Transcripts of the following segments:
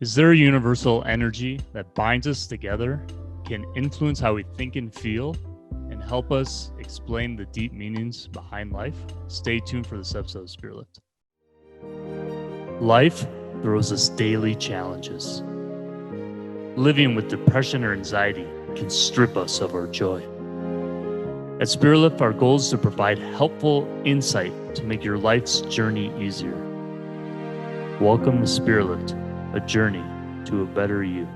Is there a universal energy that binds us together, can influence how we think and feel, and help us explain the deep meanings behind life? Stay tuned for this episode of Spirit Lift. Life throws us daily challenges. Living with depression or anxiety can strip us of our joy. At Spirit Lift, our goal is to provide helpful insight to make your life's journey easier. Welcome to Spirit Lift, a journey to a better you.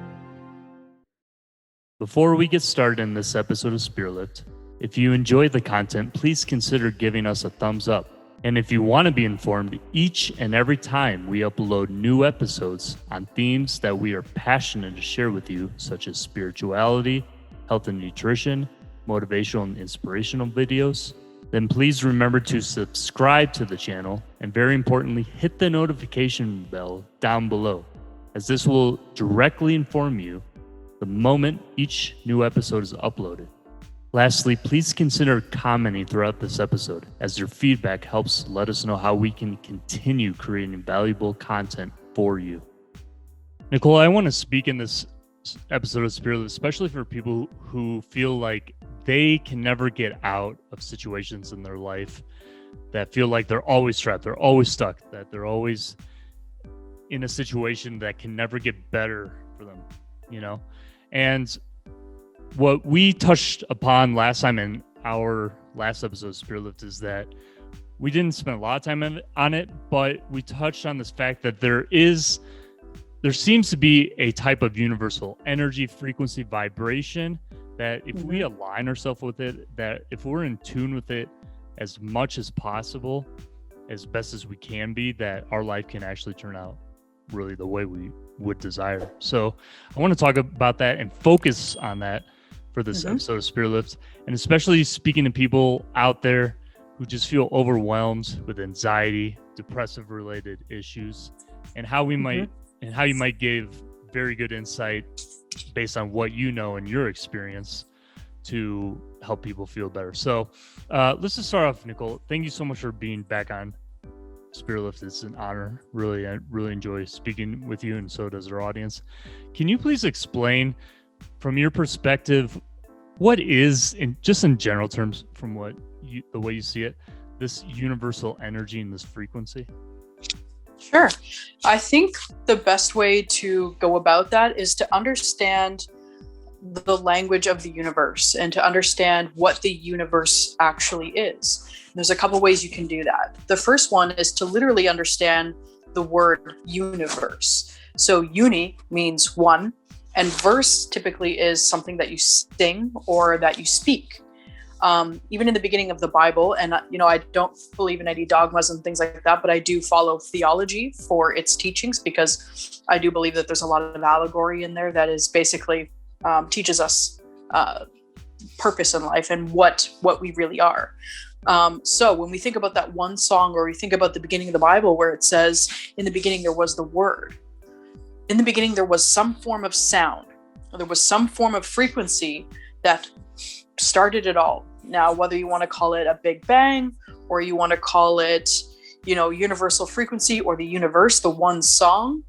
Before we get started in this episode of Spirit Lift, if you enjoyed the content, please consider giving us a thumbs up. And if you want to be informed each and every time we upload new episodes on themes that we are passionate to share with you, such as spirituality, health and nutrition, motivational and inspirational videos, then please remember to subscribe to the channel and, very importantly, hit the notification bell down below, as this will directly inform you the moment each new episode is uploaded. Lastly, please consider commenting throughout this episode, as your feedback helps let us know how we can continue creating valuable content for you. Nicole, I want to speak in this episode of Spirit Lift, especially for people who feel like they can never get out of situations in their life that feel like they're always trapped, they're always stuck, that they're always in a situation that can never get better for them, And what we touched upon last time in our last episode of Spirit Lift is that we didn't spend a lot of time on it, but we touched on this fact that there seems to be a type of universal energy, frequency, vibration that if we align ourselves with it, that if we're in tune with it as much as possible, as best as we can be, that our life can actually turn out really the way we would desire. So I want to talk about that and focus on that for this episode of Spirit Lift, and especially speaking to people out there who just feel overwhelmed with anxiety, depressive related issues, and how we might and how you might give very good insight based on what you know and your experience to help people feel better. So let's just start off, Nicole. Thank you so much for being back on Spirit Lift. It's an honor. I really enjoy speaking with you, and so does our audience. Can you please explain, from your perspective, what is, in general terms, from the way you see it, this universal energy and this frequency? Sure. I think the best way to go about that is to understand the language of the universe and to understand what the universe actually is. There's a couple ways you can do that. The first one is to literally understand the word universe. So uni means one, and verse typically is something that you sing or that you speak. Even in the beginning of the Bible, and I don't believe in any dogmas and things like that, but I do follow theology for its teachings, because I do believe that there's a lot of allegory in there that is basically teaches us purpose in life and what we really are. So when we think about that one song, or we think about the beginning of the Bible where it says, in the beginning there was the word. In the beginning there was some form of sound, or there was some form of frequency that started it all. Now, whether you want to call it a Big Bang, or you want to call it, universal frequency, or the universe, the one song,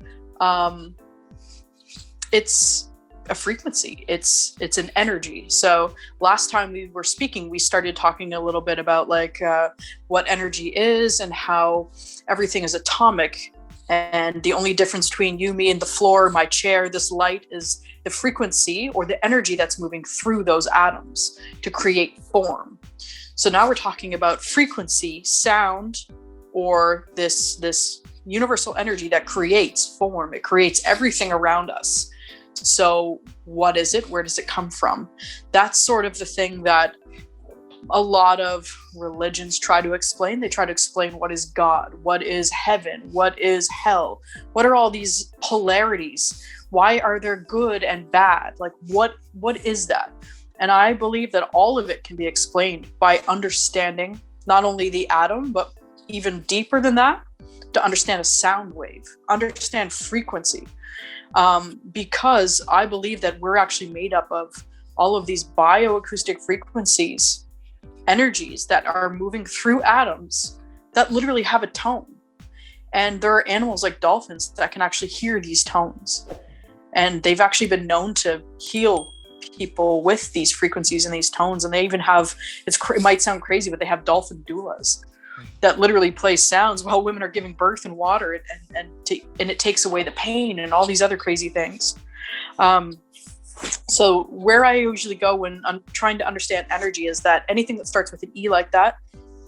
it's a frequency. It's an energy. So last time we were speaking, we started talking a little bit about what energy is and how everything is atomic. And the only difference between you, me, and the floor, my chair, this light, is the frequency or the energy that's moving through those atoms to create form. So now we're talking about frequency, sound, or this universal energy that creates form. It creates everything around us. So what is it? Where does it come from? That's sort of the thing that a lot of religions try to explain. They try to explain what is God, what is heaven, what is hell, what are all these polarities? Why are there good and bad? What is that? And I believe that all of it can be explained by understanding not only the atom, but even deeper than that, to understand a sound wave, understand frequency. Because I believe that we're actually made up of all of these bioacoustic frequencies, energies that are moving through atoms that literally have a tone. And there are animals like dolphins that can actually hear these tones. And they've actually been known to heal people with these frequencies and these tones. And they even have, it might sound crazy, but they have dolphin doulas that literally play sounds while women are giving birth in water, and it takes away the pain and all these other crazy things. So where I usually go when I'm trying to understand energy is that anything that starts with an E like that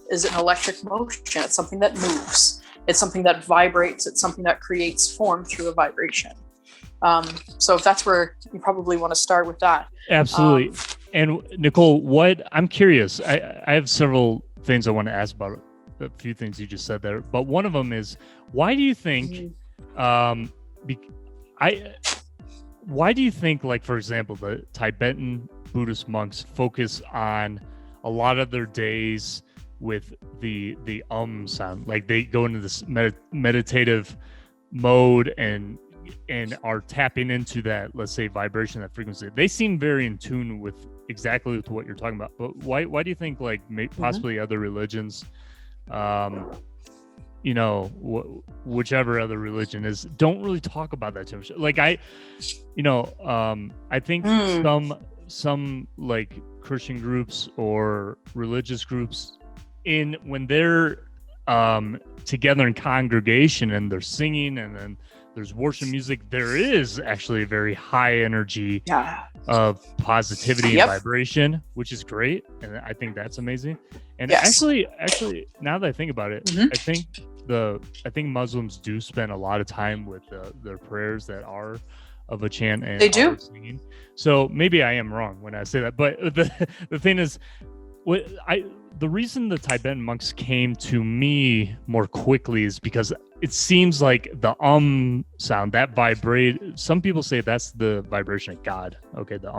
is an electric motion. It's something that moves. It's something that vibrates. It's something that creates form through a vibration. So if that's where you probably want to start with that. Absolutely. And Nicole, I'm curious. I have several things I want to ask about a few things you just said there, but one of them is, why do you think, why do you think, like, for example, the Tibetan Buddhist monks focus on a lot of their days with the sound? Like, they go into this meditative mode and are tapping into that, let's say, vibration, that frequency. They seem very in tune with exactly with what you're talking about. But why do you think, like, possibly other religions, whichever other religion is, don't really talk about that too much? Like, I think some like Christian groups or religious groups, when they're together in congregation and they're singing and then there's worship music, there is actually a very high energy of positivity and vibration, which is great, and I think that's amazing. And actually, now that I think about it, I think Muslims do spend a lot of time with their prayers that are of a chant and they do singing. So maybe I am wrong when I say that, but the thing is, the reason the Tibetan monks came to me more quickly is because it seems like the sound, that vibrate, some people say that's the vibration of God. Okay, the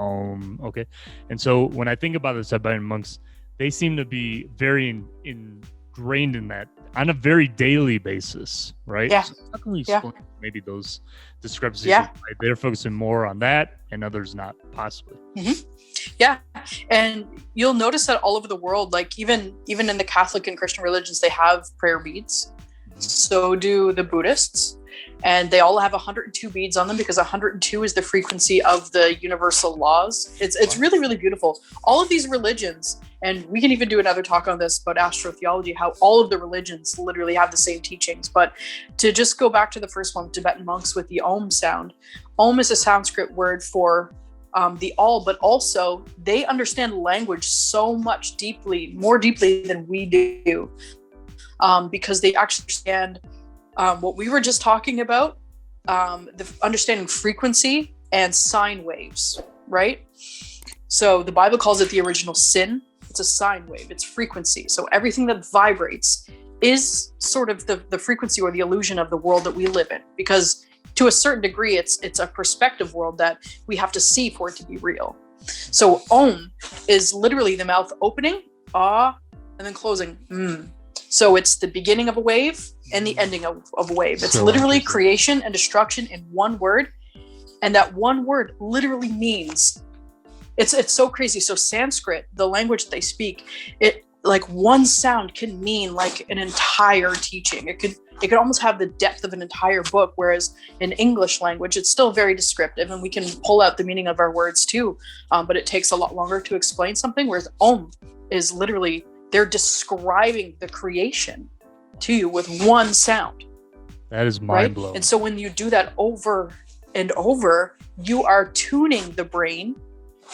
okay. And so when I think about the Tibetan monks, they seem to be very ingrained in that on a very daily basis, right? Yeah. So how can we explain maybe those discrepancies? Yeah. They're focusing more on that and others not, possibly. Mm-hmm. Yeah. And you'll notice that all over the world, like even in the Catholic and Christian religions, they have prayer beads. Mm-hmm. So do the Buddhists. And they all have 102 beads on them because 102 is the frequency of the universal laws. It's really, really beautiful. All of these religions, and we can even do another talk on this about astrotheology, how all of the religions literally have the same teachings. But to just go back to the first one, Tibetan monks with the Om sound. Om is a Sanskrit word for the all, but also they understand language so much more deeply than we do, because they actually understand what we were just talking about, the understanding frequency and sine waves, right? So the Bible calls it the original sin. It's a sine wave, it's frequency. So everything that vibrates is sort of the frequency or the illusion of the world that we live in, because to a certain degree, it's a perspective world that we have to see for it to be real. So Om is literally the mouth opening, ah, and then closing, So it's the beginning of a wave and the ending of a wave. It's literally creation and destruction in one word. And that one word literally means, it's so crazy. So Sanskrit, the language that they speak, it like one sound can mean like an entire teaching. It could almost have the depth of an entire book. Whereas in English language, it's still very descriptive and we can pull out the meaning of our words too. But it takes a lot longer to explain something. Whereas Om is literally, they're describing the creation to you with one sound. That is mind-blowing. Right? And so when you do that over and over, you are tuning the brain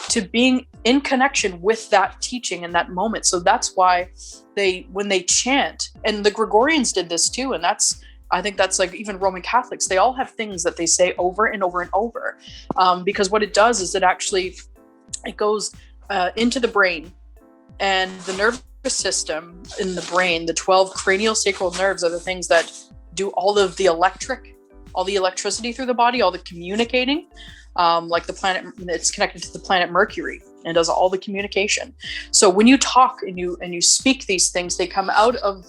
to being in connection with that teaching in that moment. So that's why when they chant, and the Gregorians did this too, and I think that's like even Roman Catholics, they all have things that they say over and over and over, because what it does is it goes into the brain, and the nervous system in the brain, the 12 cranial sacral nerves are the things that do all the electricity through the body, all the communicating, like the planet, it's connected to the planet Mercury and does all the communication. So when you talk and you speak these things, they come out of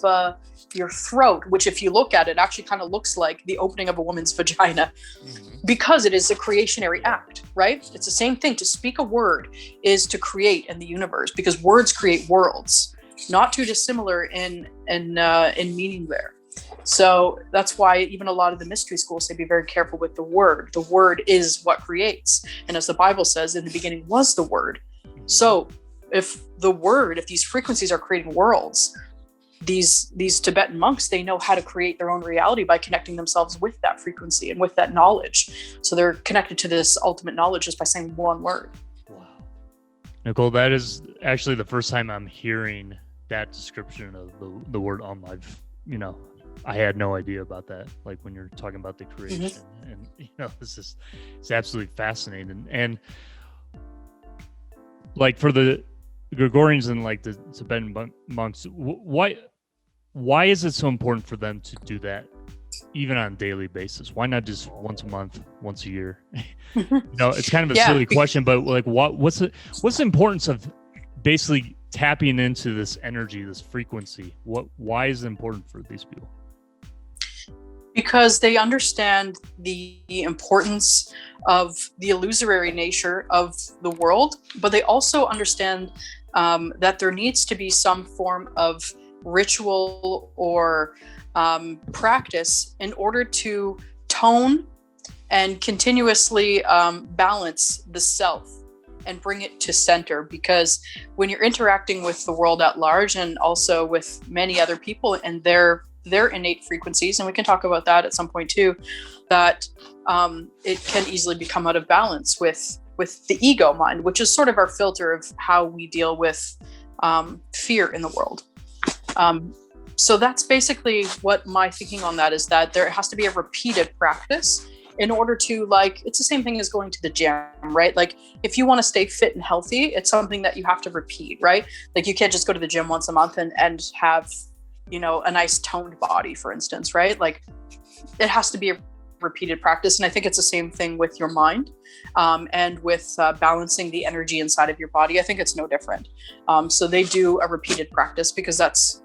your throat, which if you look at it, actually kind of looks like the opening of a woman's vagina, because it is a creationary act, right? It's the same thing. To speak a word is to create in the universe, because words create worlds, not too dissimilar in meaning there. So that's why even a lot of the mystery schools say be very careful with the word. The word is what creates. And as the Bible says, in the beginning was the word. So if these frequencies are creating worlds, these Tibetan monks, they know how to create their own reality by connecting themselves with that frequency and with that knowledge. So they're connected to this ultimate knowledge just by saying one word. Wow. Nicole, that is actually the first time I'm hearing that description of the word I had no idea about that. Like when you're talking about the creation, and it's absolutely fascinating. And like for the Gregorians and like the Tibetan monks, why is it so important for them to do that, even on a daily basis? Why not just once a month, once a year? It's kind of a silly question, but like, what's the importance of basically tapping into this energy, this frequency? Why is it important for these people? Because they understand the importance of the illusory nature of the world, but they also understand that there needs to be some form of ritual or practice in order to tone and continuously balance the self and bring it to center. Because when you're interacting with the world at large and also with many other people and their innate frequencies, and we can talk about that at some point too, that it can easily become out of balance with the ego mind, which is sort of our filter of how we deal with fear in the world. So that's basically what my thinking on that is, that there has to be a repeated practice in order to, like, it's the same thing as going to the gym, right? Like if you want to stay fit and healthy, it's something that you have to repeat, right? Like you can't just go to the gym once a month and have a nice toned body, for instance, right? Like it has to be a repeated practice. And I think it's the same thing with your mind and with balancing the energy inside of your body. I think it's no different. So they do a repeated practice because that's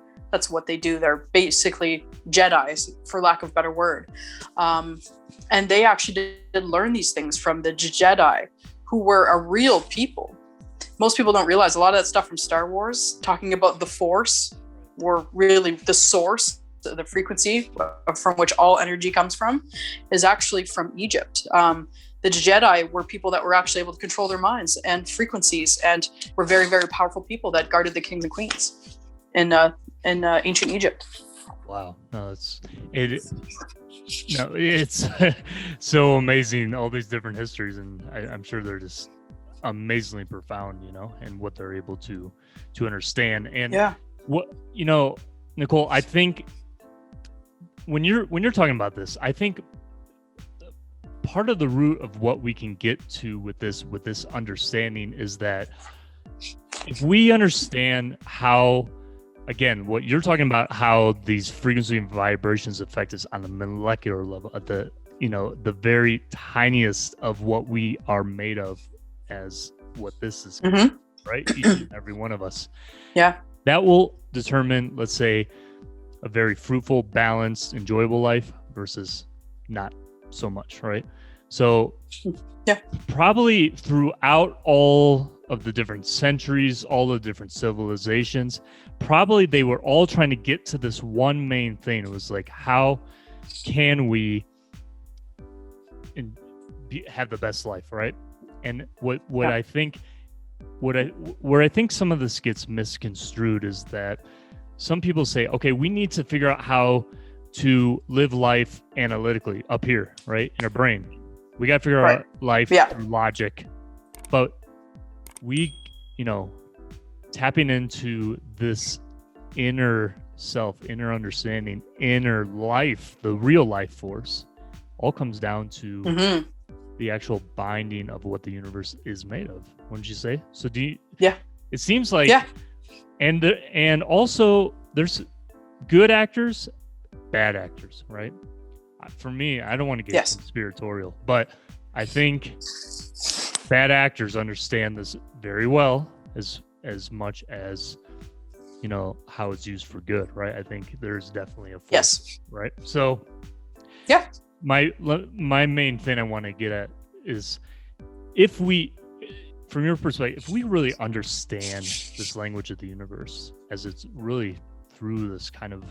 what they do. They're basically Jedis, for lack of a better word. And they actually did learn these things from the Jedi, who were a real people. Most people don't realize a lot of that stuff from Star Wars, talking about the Force, were really the source, the frequency from which all energy comes from, is actually from Egypt. The Jedi were people that were actually able to control their minds and frequencies, and were very, very powerful people that guarded the kings and queens in ancient Egypt. Wow, it's so amazing, all these different histories, and I'm sure they're just amazingly profound, and what they're able to understand. And what Nicole, I think when you're talking about this, I think part of the root of what we can get to with this understanding is that if we understand how, again, what you're talking about, how these frequency and vibrations affect us on the molecular level, at the very tiniest of what we are made of, as what this is, right? Each and every one of us. Yeah. That will determine, let's say, a very fruitful, balanced, enjoyable life versus not so much, right? So probably throughout all of the different centuries, all the different civilizations, probably they were all trying to get to this one main thing. It was like, how can we have the best life, right? And where I think some of this gets misconstrued is that some people say, okay, we need to figure out how to live life analytically up here, right? In our brain. We got to figure out life through logic. But we, tapping into this inner self, inner understanding, inner life, the real life force, all comes down to the actual binding of what the universe is made of. Wouldn't you say? So do you? Yeah. It seems like. Yeah. And also there's good actors, bad actors, right? For me, I don't want to get conspiratorial, but I think bad actors understand this very well, as much as how it's used for good, right? I think there's definitely a force, right? So my main thing I want to get at is, if we, from your perspective, if we really understand this language of the universe, as it's really through this kind of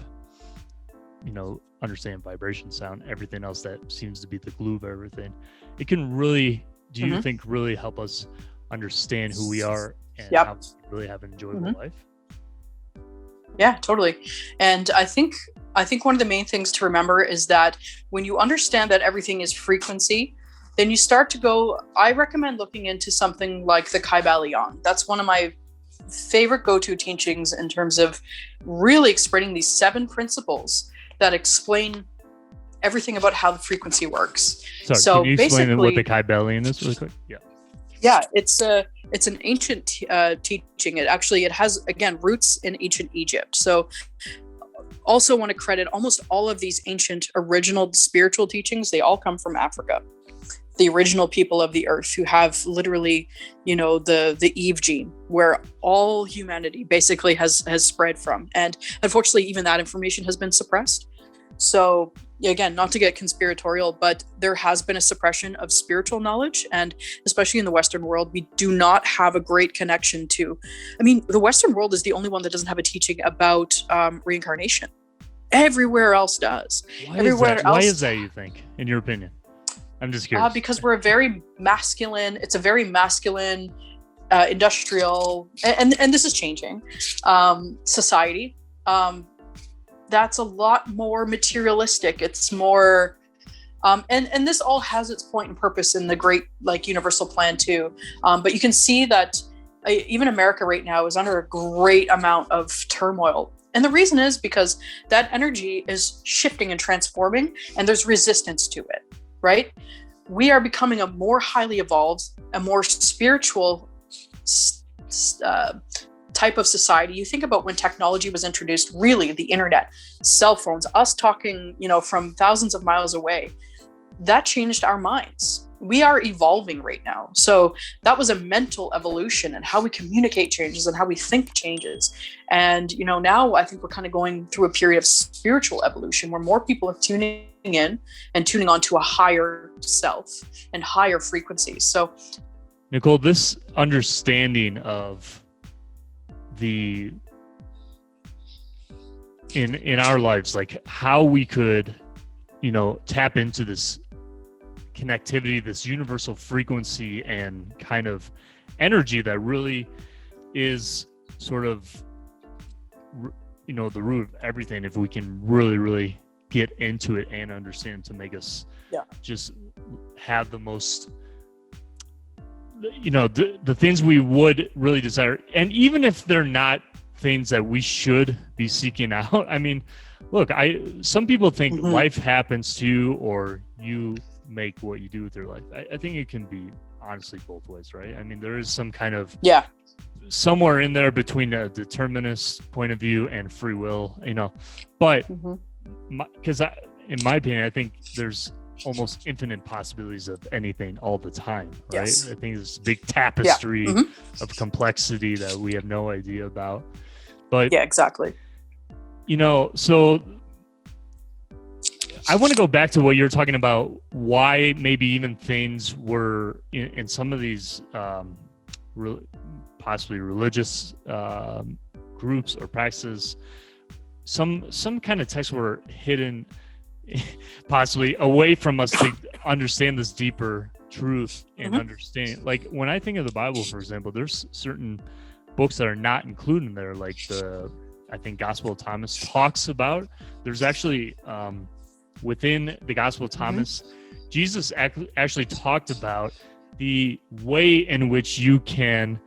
understand vibration, sound, everything else that seems to be the glue of everything, it can really, do you think, really help us understand who we are and how we really have an enjoyable life? Yeah, totally. And I think one of the main things to remember is that when you understand that everything is frequency, then you start to go, I recommend looking into something like the Kybalion. That's one of my favorite go-to teachings in terms of really explaining these 7 principles that explain everything about how the frequency works. Sorry, so can you explain what the Kybalion is really quick? Yeah, it's an ancient teaching. It has, again, roots in ancient Egypt. So also want to credit almost all of these ancient original spiritual teachings. They all come from Africa. The original people of the earth who have literally, the Eve gene, where all humanity basically has spread from. And unfortunately, even that information has been suppressed. So again, not to get conspiratorial, but there has been a suppression of spiritual knowledge. And especially in the Western world, we do not have a great connection to, the Western world is the only one that doesn't have a teaching about reincarnation. Everywhere else does. Why is that, you think, in your opinion? I'm just curious. Because we're a very masculine, industrial, and this is changing, society. That's a lot more materialistic. It's more, and this all has its point and purpose in the great, universal plan too. But you can see that even America right now is under a great amount of turmoil. And the reason is because that energy is shifting and transforming, and there's resistance to it, right? We are becoming a more highly evolved, a more spiritual type of society. You think about when technology was introduced, really the internet, cell phones, us talking, from thousands of miles away, that changed our minds. We are evolving right now. So that was a mental evolution, and how we communicate changes and how we think changes. And, now I think we're kind of going through a period of spiritual evolution where more people are tuning in and tuning on to a higher self and higher frequencies. So Nicole, this understanding of in our lives, like how we could, tap into this connectivity, this universal frequency and kind of energy that really is sort of, the root of everything, if we can really, really get into it and understand, to make us just have the most, the things we would really desire. And even if they're not things that we should be seeking out, look, some people think life happens to you, or you make what you do with your life. I think it can be honestly both ways, right? There is some kind of somewhere in there between a determinist point of view and free will, but because in my opinion, I think there's almost infinite possibilities of anything all the time, right? I think it's a big tapestry of complexity that we have no idea about. But exactly. So I want to go back to what you're talking about, why maybe even things were in some of these possibly religious groups or practices, some kind of texts were hidden possibly away from us to understand this deeper truth and understand. Like when I think of the Bible, for example, there's certain books that are not included in there, like I think Gospel of Thomas talks about. There's actually within the Gospel of Thomas, Jesus actually talked about the way in which you can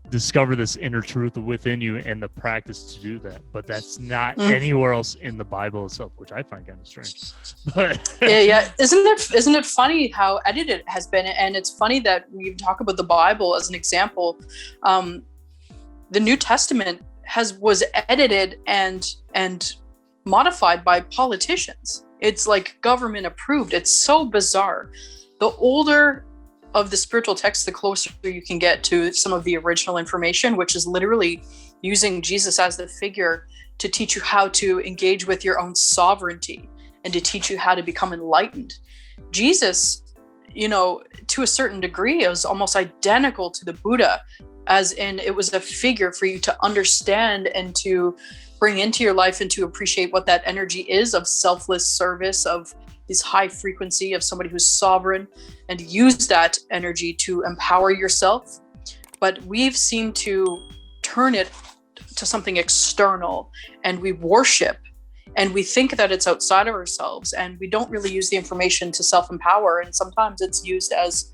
discover this inner truth within you and the practice to do that. But that's not anywhere else in the Bible itself, which I find kind of strange. But Isn't it funny how edited it has been? And it's funny that we talk about the Bible as an example. The New Testament was edited and modified by politicians. It's like government approved. It's so bizarre. The older of the spiritual text, the closer you can get to some of the original information, which is literally using Jesus as the figure to teach you how to engage with your own sovereignty and to teach you how to become enlightened. Jesus, to a certain degree, is almost identical to the Buddha as in it was a figure for you to understand and to bring into your life and to appreciate what that energy is of selfless service, of this high frequency of somebody who's sovereign, and use that energy to empower yourself. But we've seemed to turn it to something external, and we worship and we think that it's outside of ourselves, and we don't really use the information to self-empower. And sometimes it's used as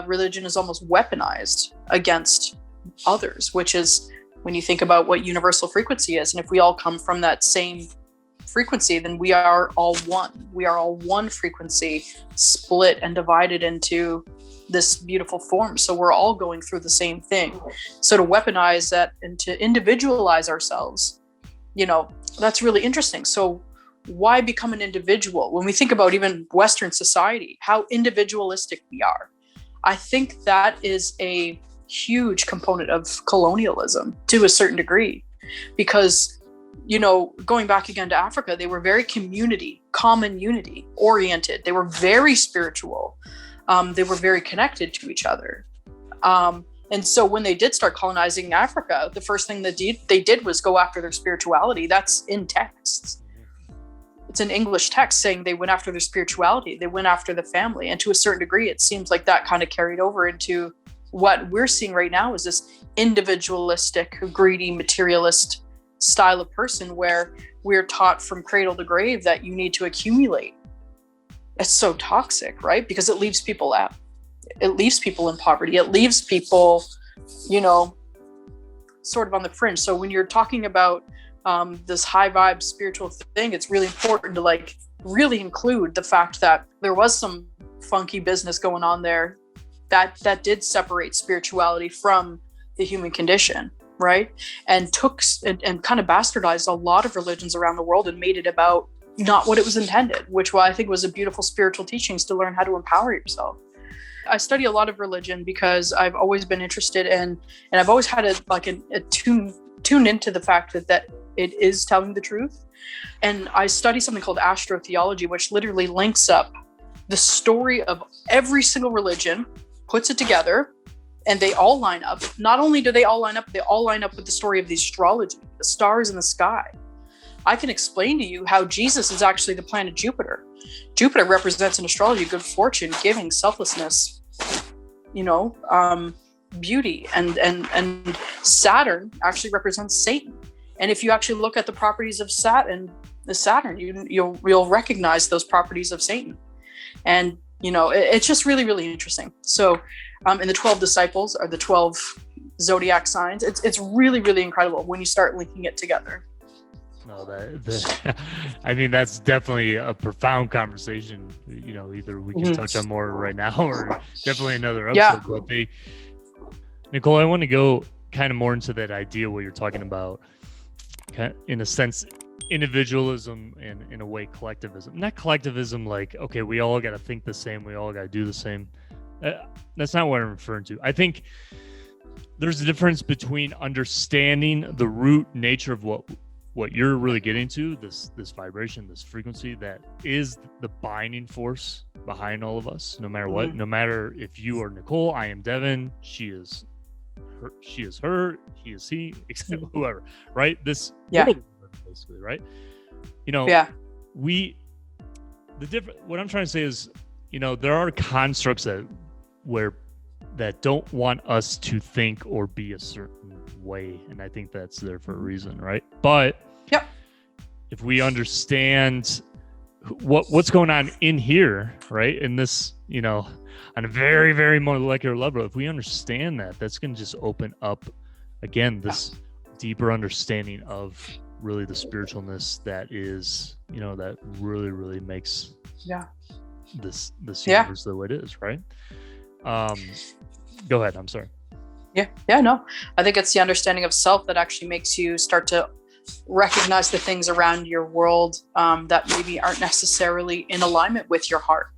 religion is almost weaponized against others, which is when you think about what universal frequency is. And if we all come from that same frequency, then we are all one. We are all one frequency, split and divided into this beautiful form. So we're all going through the same thing. So to weaponize that and to individualize ourselves, that's really interesting. So why become an individual? When we think about even Western society, how individualistic we are, I think that is a huge component of colonialism to a certain degree, because going back again to Africa, they were very common unity oriented. They were very spiritual. They were very connected to each other. And so when they did start colonizing Africa, the first thing that they did was go after their spirituality. That's in texts. It's an English text saying they went after their spirituality. They went after the family. And to a certain degree, it seems like that kind of carried over into what we're seeing right now is this individualistic, greedy, materialist style of person where we're taught from cradle to grave that you need to accumulate. It's so toxic, right? Because it leaves people out. It leaves people in poverty. It leaves people, sort of on the fringe. So when you're talking about this high vibe spiritual thing, it's really important to really include the fact that there was some funky business going on there that did separate spirituality from the human condition, right? And took and kind of bastardized a lot of religions around the world and made it about not what it was intended, which I think was a beautiful spiritual teachings to learn how to empower yourself. I study a lot of religion because I've always been interested in, and I've always had a tune into the fact that it is telling the truth. And I study something called astrotheology, which literally links up the story of every single religion, puts it together, and they all line up. Not only do they all line up, they all line up with the story of the astrology, the stars in the sky. I can explain to you how Jesus is actually the planet Jupiter. Jupiter represents in astrology good fortune, giving, selflessness, beauty, and Saturn actually represents Satan. And if you actually look at the properties of Saturn, you'll recognize those properties of Satan. And it's just really, really interesting. So, in the 12 disciples are the 12 zodiac signs. It's really, really incredible when you start linking it together. No, I mean, that's definitely a profound conversation. Either we can touch on more right now or definitely another episode. Yeah. But Nicole, I want to go kind of more into that idea what you're talking about, in a sense, individualism and in a way collectivism. Not collectivism like, okay, we all got to think the same, we all got to do the same. That's not what I'm referring to. I think there's a difference between understanding the root nature of what you're really getting to, this vibration, this frequency that is the binding force behind all of us, no matter what. No matter if you are Nicole, I am Devin, she is her, he is he, except whoever, right? Basically, right? What I'm trying to say is, there are constructs that don't want us to think or be a certain way, and I think that's there for a reason, right? But if we understand what's going on in here, right, in this, on a very, very molecular level, if we understand that's going to just open up again this deeper understanding of really the spiritualness that is, that really, really makes this universe the way it is, right? Go ahead. I'm sorry. No, I think it's the understanding of self that actually makes you start to recognize the things around your world that maybe aren't necessarily in alignment with your heart.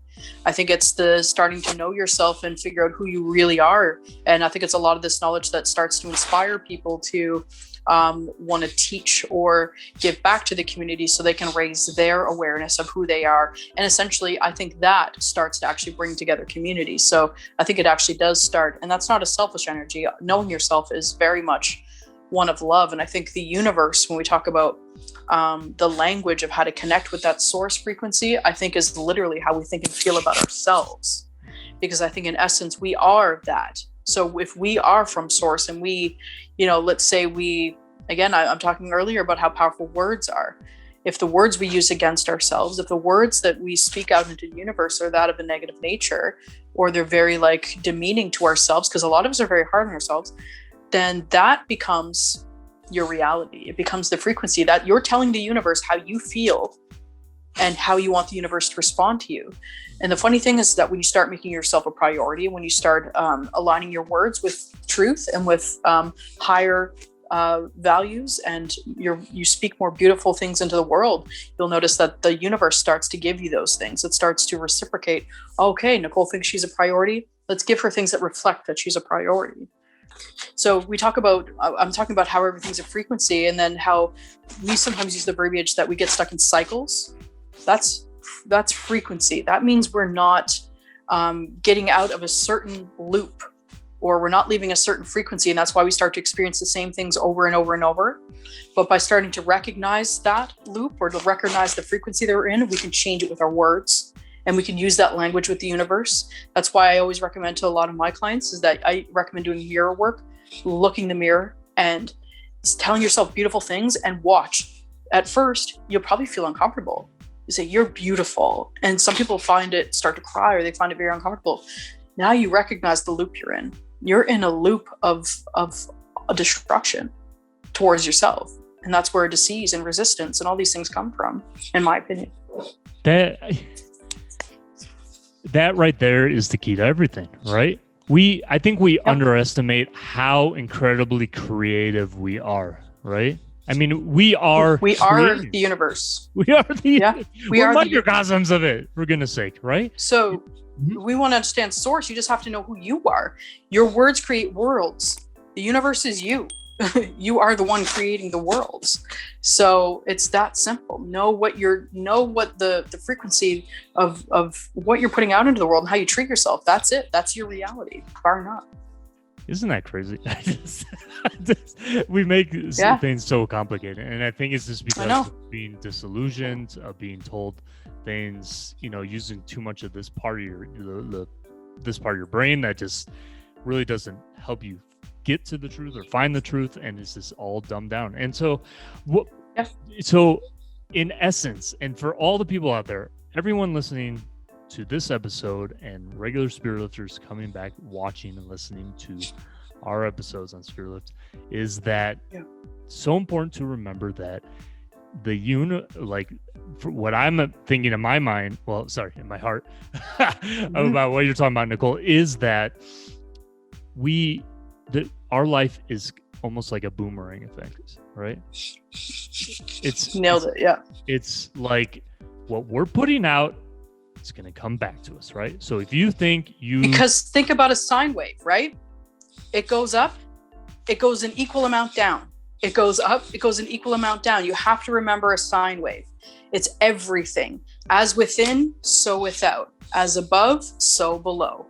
I think it's the starting to know yourself and figure out who you really are. And I think it's a lot of this knowledge that starts to inspire people to want to teach or give back to the community so they can raise their awareness of who they are. And essentially, I think that starts to actually bring together communities. So I think it actually does start, and that's not a selfish energy. Knowing yourself is very much one of love. And I think the universe, when we talk about the language of how to connect with that source frequency, I think is literally how we think and feel about ourselves. Because I think in essence, we are that. So if we are from source and we, let's say I'm talking earlier about how powerful words are. If the words we use against ourselves, if the words that we speak out into the universe are that of a negative nature, or they're very demeaning to ourselves, because a lot of us are very hard on ourselves, then that becomes your reality. It becomes the frequency that you're telling the universe how you feel and how you want the universe to respond to you. And the funny thing is that when you start making yourself a priority, when you start aligning your words with truth and with higher values, and you speak more beautiful things into the world, you'll notice that the universe starts to give you those things. It starts to reciprocate. Okay, Nicole thinks she's a priority. Let's give her things that reflect that she's a priority. So I'm talking about how everything's a frequency, and then how we sometimes use the verbiage that we get stuck in cycles. That's frequency. That means we're not getting out of a certain loop, or we're not leaving a certain frequency. And that's why we start to experience the same things over and over and over. But by starting to recognize that loop, or to recognize the frequency that we're in, we can change it with our words, and we can use that language with the universe. That's why I always recommend to a lot of my clients is that I recommend doing mirror work, looking in the mirror and telling yourself beautiful things, and watch. At first, you'll probably feel uncomfortable. You say, you're beautiful. And some people start to cry, or they find it very uncomfortable. Now you recognize the loop you're in. You're in a loop of a destruction towards yourself. And that's where disease and resistance and all these things come from, in my opinion. That right there is the key to everything, right? I think we underestimate how incredibly creative we are, right? I mean, we are the universe. We are we're microcosms of it, for goodness sake, right? So we want to understand source. You just have to know who you are. Your words create worlds. The universe is you. You are the one creating the worlds. So it's that simple. Know what the frequency of what you're putting out into the world and how you treat yourself. That's it. That's your reality, bar none. Isn't that crazy? We make things so complicated, and I think it's just because of being disillusioned, of being told things, using too much of this part of this part of your brain that just really doesn't help you get to the truth or find the truth, and it's just all dumbed down. And so, so in essence, and for all the people out there, everyone listening to this episode, and regular spirit lifters coming back, watching and listening to our episodes on Spirit Lift, is that so important to remember that for what I'm thinking in my mind, in my heart, about what you're talking about, Nicole, is that our life is almost like a boomerang effect, right? It's nailed it. Yeah. It's like what we're putting out, it's going to come back to us, right? So if you think because think about a sine wave, right? It goes up, it goes an equal amount down. It goes up, it goes an equal amount down. You have to remember a sine wave. It's everything. As within, so without. As above, so below.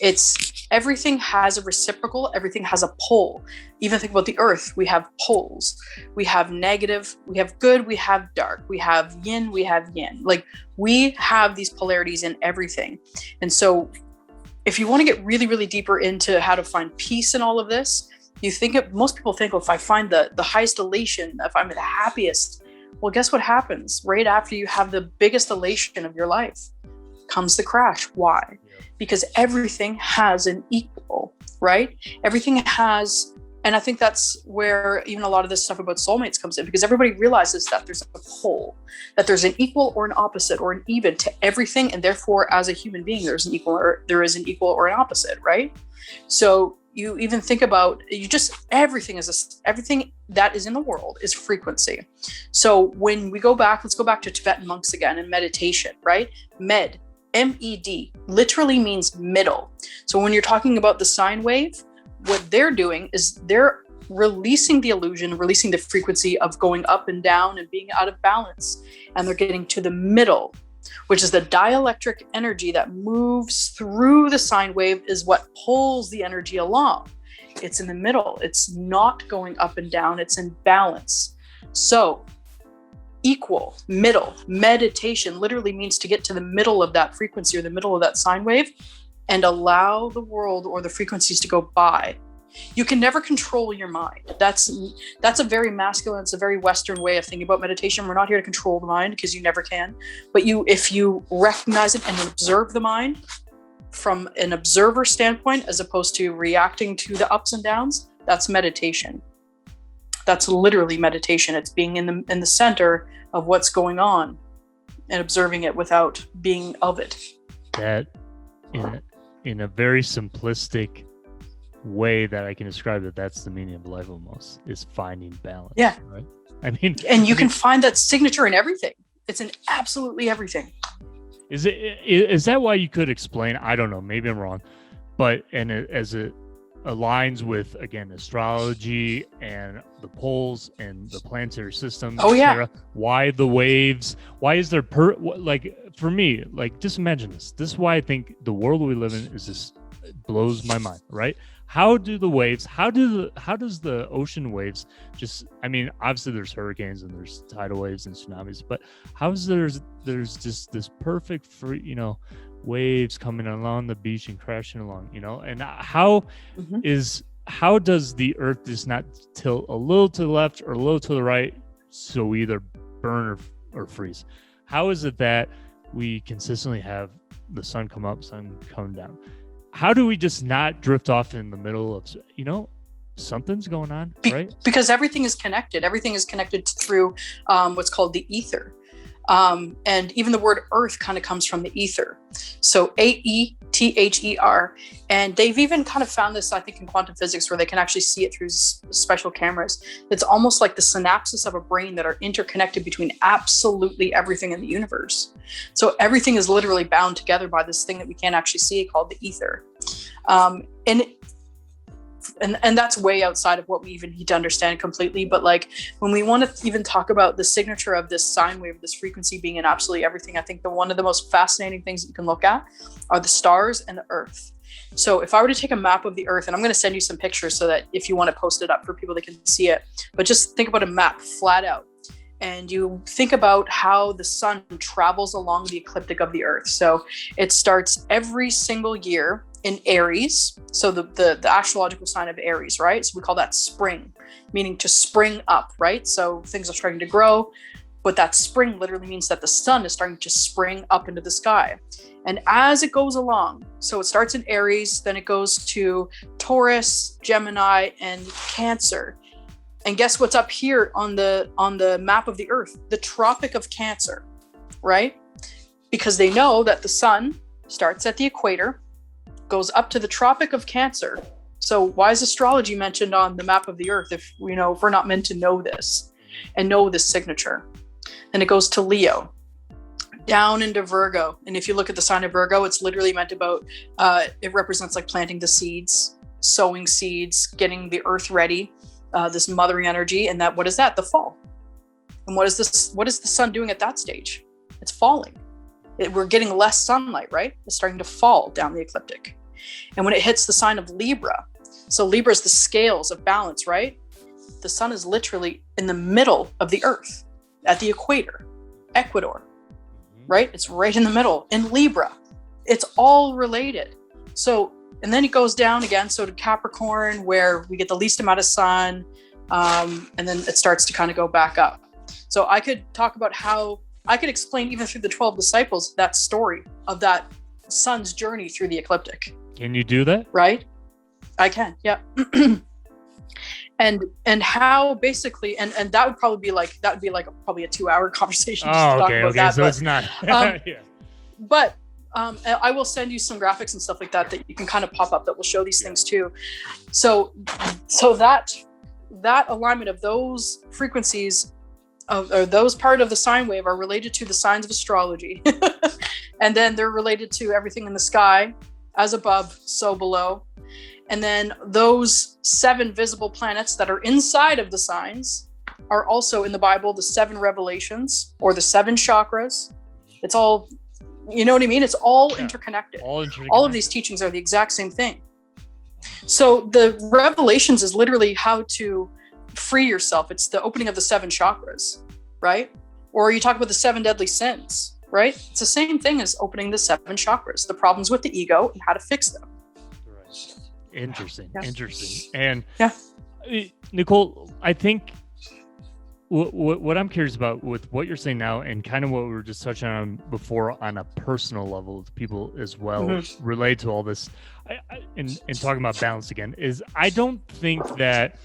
It's everything has a reciprocal, everything has a pole. Even think about the earth, we have poles. We have negative, we have good, we have dark, we have yin, we have yang. Like we have these polarities in everything. And so if you want to get really, really deeper into how to find peace in all of this, most people think, if I find the highest elation, if I'm the happiest, well, guess what happens? Right after you have the biggest elation of your life comes the crash. Why? Because everything has an equal, right? Everything has, and I think that's where even a lot of this stuff about soulmates comes in, because everybody realizes that there's a pole, that there's an equal or an opposite or an even to everything, and therefore as a human being there is an equal or an opposite, right? So you even think about everything that is in the world is frequency. So when we go back, let's go back to Tibetan monks again and meditation, right? MED literally means middle. So when you're talking about the sine wave, what they're doing is they're releasing the illusion, releasing the frequency of going up and down and being out of balance. And they're getting to the middle, which is the dielectric energy that moves through the sine wave, is what pulls the energy along. It's in the middle. It's not going up and down. It's in balance. So equal, middle, meditation literally means to get to the middle of that frequency or the middle of that sine wave and allow the world or the frequencies to go by. You can never control your mind. That's a very masculine, it's a very Western way of thinking about meditation. We're not here to control the mind, because you never can. But if you recognize it and observe the mind from an observer standpoint, as opposed to reacting to the ups and downs, that's meditation. That's literally meditation. It's being in the center of what's going on and observing it without being of it. That, in a very simplistic way that I can describe it, that's the meaning of life almost, is finding balance. Yeah. Right? I mean, and you can find that signature in everything. It's in absolutely everything. Is that why you could explain, I don't know, maybe I'm wrong, but as it aligns with, again, astrology and the poles and the planetary system, why the waves, why is there for me, like, just imagine this is why I think the world we live in is just, it blows my mind, right? How do the waves, how does the ocean waves just, I mean, obviously there's hurricanes and there's tidal waves and tsunamis, but how's there's just this perfect free, waves coming along the beach and crashing along, and how does the earth just not tilt a little to the left or a little to the right, so we either burn or freeze? How is it that we consistently have the sun come up, sun come down? How do we just not drift off in the middle of, something's going on, right? Because everything is connected. Everything is connected through what's called the ether. And even the word earth kind of comes from the ether. So AETHER. And they've even kind of found this, I think, in quantum physics, where they can actually see it through special cameras. It's almost like the synapses of a brain that are interconnected between absolutely everything in the universe. So everything is literally bound together by this thing that we can't actually see called the ether. And that's way outside of what we even need to understand completely. But like, when we want to even talk about the signature of this sine wave, this frequency being in absolutely everything, I think one of the most fascinating things that you can look at are the stars and the earth. So if I were to take a map of the earth, and I'm going to send you some pictures so that if you want to post it up for people that can see it, but just think about a map flat out. And you think about how the sun travels along the ecliptic of the earth. So it starts every single year in Aries. So the astrological sign of Aries, right? So we call that spring, meaning to spring up, right? So things are starting to grow, but that spring literally means that the sun is starting to spring up into the sky. And as it goes along, so it starts in Aries, then it goes to Taurus, Gemini, and Cancer. And guess what's up here on the map of the earth? The Tropic of Cancer, right? Because they know that the sun starts at the equator, goes up to the Tropic of Cancer. So why is astrology mentioned on the map of the earth if we're not meant to know this and know this signature? Then it goes to Leo, down into Virgo. And if you look at the sign of Virgo, it's literally meant about, it represents like planting the seeds, sowing seeds, getting the earth ready, this mothering energy. And what is that? The fall. And what is the sun doing at that stage? It's falling. We're getting less sunlight, right? It's starting to fall down the ecliptic. And when it hits the sign of Libra, so Libra is the scales of balance, right? The sun is literally in the middle of the earth at the equator, Ecuador, right? It's right in the middle in Libra. It's all related. So, and then it goes down again. So to Capricorn, where we get the least amount of sun. And then it starts to kind of go back up. So I could talk about how I could explain even through the 12 disciples, that story of that sun's journey through the ecliptic. Can you do that? Right? I can. Yeah. and how basically, and that would probably be like probably a 2-hour conversation. Oh, just to okay. Talk about that, So it's not. Yeah. But I will send you some graphics and stuff like that you can kind of pop up that will show these things too. So that alignment of those frequencies or those part of the sine wave are related to the signs of astrology. And then they're related to everything in the sky, as above, so below. And then those 7 visible planets that are inside of the signs are also in the Bible, the 7 revelations or the 7 chakras. It's all, you know what I mean? It's all interconnected. All of these teachings are the exact same thing. So the revelations is literally how to free yourself. It's the opening of the 7 chakras, right? Or you talk about the 7 deadly sins, right? It's the same thing as opening the 7 chakras, the problems with the ego and how to fix them. Right. Interesting. Yeah. Interesting. And Nicole, I think what I'm curious about with what you're saying now and kind of what we were just touching on before on a personal level to people as well, relate to all this and talking about balance again, is I don't think that,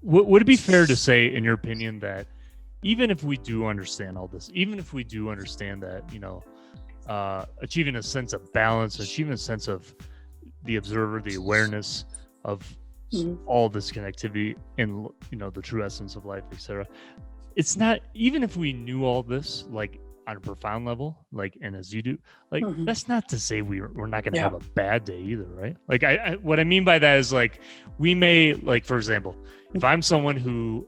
would it be fair to say, in your opinion, that even if we do understand all this, even if we do understand that, achieving a sense of balance, achieving a sense of the observer, the awareness of all this connectivity and, the true essence of life, etc., it's not, even if we knew all this, like on a profound level, like, and as you do, like, that's not to say we're not going to have a bad day either, right? Like, I what I mean by that is, like, we may, like, for example, if I'm someone who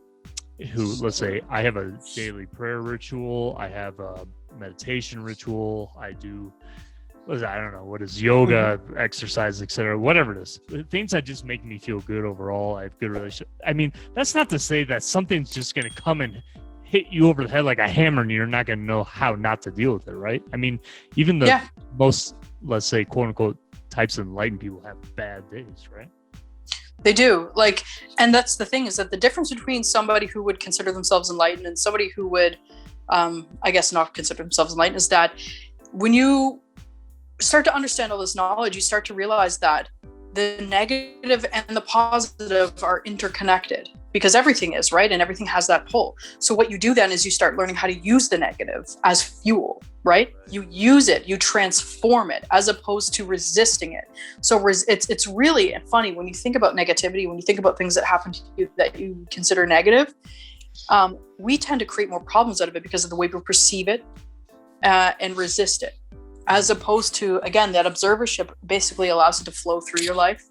let's say I have a daily prayer ritual, I have a meditation ritual, I do, I don't know, what is yoga, exercise, etc., whatever it is, things that just make me feel good overall. I have good relationship. I mean, that's not to say that something's just going to come and hit you over the head like a hammer and you're not going to know how not to deal with it, right? I mean, even the most, let's say, quote unquote, types of enlightened people have bad days, right? They do. Like, and that's the thing, is that the difference between somebody who would consider themselves enlightened and somebody who would, I guess, not consider themselves enlightened, is that when you start to understand all this knowledge, you start to realize that the negative and the positive are interconnected, because everything is, right? And everything has that pull. So what you do then is you start learning how to use the negative as fuel, right? You use it, you transform it, as opposed to resisting it. So it's really funny when you think about negativity, when you think about things that happen to you that you consider negative, we tend to create more problems out of it because of the way we perceive it and resist it. As opposed to, again, that observership basically allows it to flow through your life